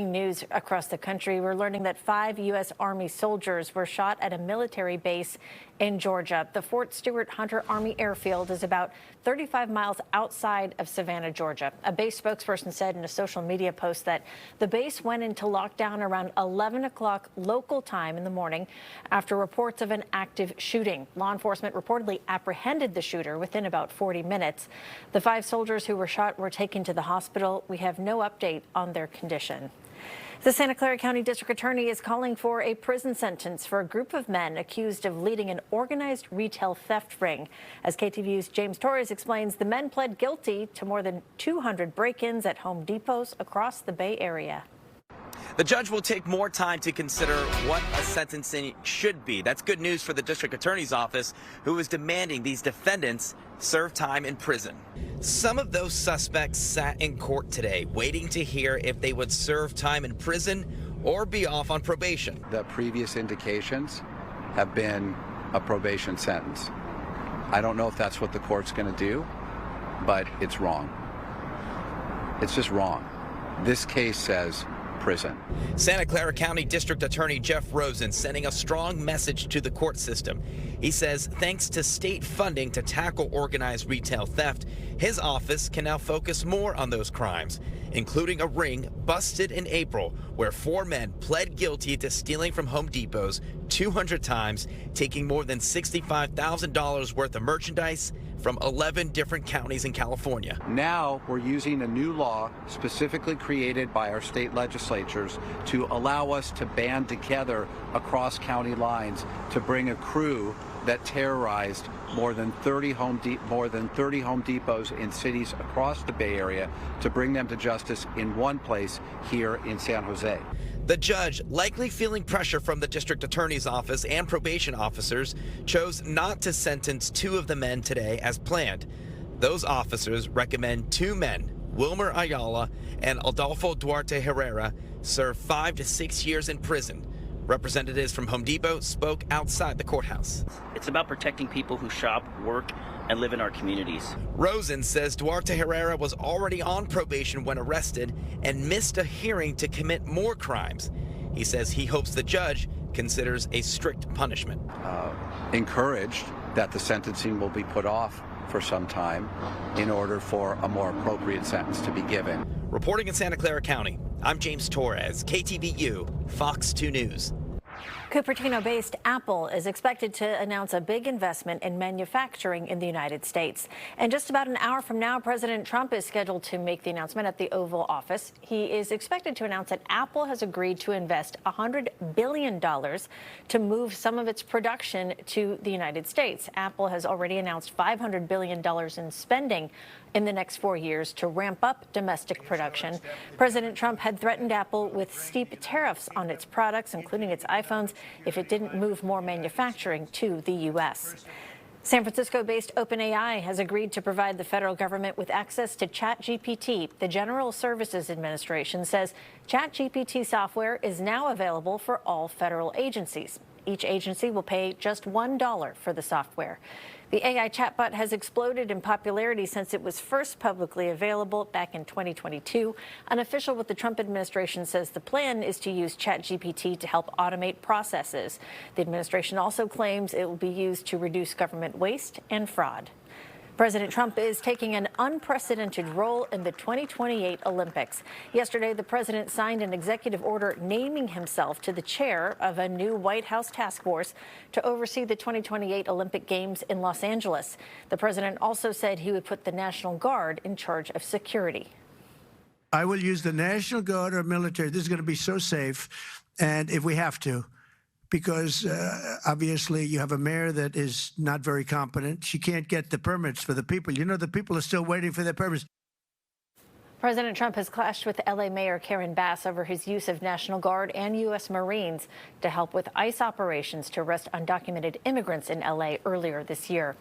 News across the country. We're learning that 5 U.S. Army soldiers were shot at a military base in Georgia. The Fort Stewart Hunter Army Airfield is about 35 miles outside of Savannah, Georgia. A base spokesperson said in a social media post that the base went into lockdown around 11 o'clock local time in the morning after reports of an active shooting. Law enforcement reportedly apprehended the shooter within about 40 minutes. The 5 soldiers who were shot were taken to the hospital. We have no update on their condition. The Santa Clara County District Attorney is calling for a prison sentence for a group of men accused of leading an organized retail theft ring. As KTVU's James Torres explains, the men pled guilty to more than 200 break-ins at Home Depots across the Bay Area. The judge will take more time to consider what a sentencing should be. That's good news for the district attorney's office, who is demanding these defendants serve time in prison. Some of those suspects sat in court today, waiting to hear if they would serve time in prison or be off on probation. The previous indications have been a probation sentence. I don't know if that's what the court's going to do, but it's wrong. It's just wrong. This case says prison. Santa Clara County District Attorney Jeff Rosen sending a strong message to the court system. He says thanks to state funding to tackle organized retail theft, his office can now focus more on those crimes, including a ring busted in April where 4 men pled guilty to stealing from Home Depots 200 times, taking more than $65,000 worth of merchandise from 11 different counties in California. Now we're using a new law specifically created by our state legislatures to allow us to band together across county lines to bring a crew that terrorized more than 30 Home Depots in cities across the Bay Area, to bring them to justice in one place here in San Jose. The judge, likely feeling pressure from the district attorney's office and probation officers, chose not to sentence 2 of the men today as planned. Those officers recommend 2 men, Wilmer Ayala and Adolfo Duarte Herrera, serve 5 to 6 years in prison. Representatives from Home Depot spoke outside the courthouse. It's about protecting people who shop, work, and live in our communities. Rosen says Duarte Herrera was already on probation when arrested and missed a hearing to commit more crimes. He says he hopes the judge considers a strict punishment. Encouraged that the sentencing will be put off for some time in order for a more appropriate sentence to be given. Reporting in Santa Clara County, I'm James Torres, KTVU, Fox 2 News. Cupertino-based Apple is expected to announce a big investment in manufacturing in the United States. And just about an hour from now, President Trump is scheduled to make the announcement at the Oval Office. He is expected to announce that Apple has agreed to invest $100 billion to move some of its production to the United States. Apple has already announced $500 billion in spending in the next 4 years to ramp up domestic production. President Trump had threatened Apple with steep tariffs on its products, including its iPhones, if it didn't move more manufacturing to the U.S. San Francisco-based OpenAI has agreed to provide the federal government with access to ChatGPT. The General Services Administration says ChatGPT software is now available for all federal agencies. Each agency will pay just $1 for the software. The AI chatbot has exploded in popularity since it was first publicly available back in 2022. An official with the Trump administration says the plan is to use ChatGPT to help automate processes. The administration also claims it will be used to reduce government waste and fraud. President Trump is taking an unprecedented role in the 2028 Olympics. Yesterday, the president signed an executive order naming himself to the chair of a new White House task force to oversee the 2028 Olympic Games in Los Angeles. The president also said he would put the National Guard in charge of security. I will use the National Guard or military. This is going to be so safe, and if we have to, because obviously you have a mayor that is not very competent. She can't get the permits for the people. You know, the people are still waiting for their permits. President Trump has clashed with L.A. Mayor Karen Bass over his use of National Guard and U.S. Marines to help with ICE operations to arrest undocumented immigrants in L.A. earlier this year.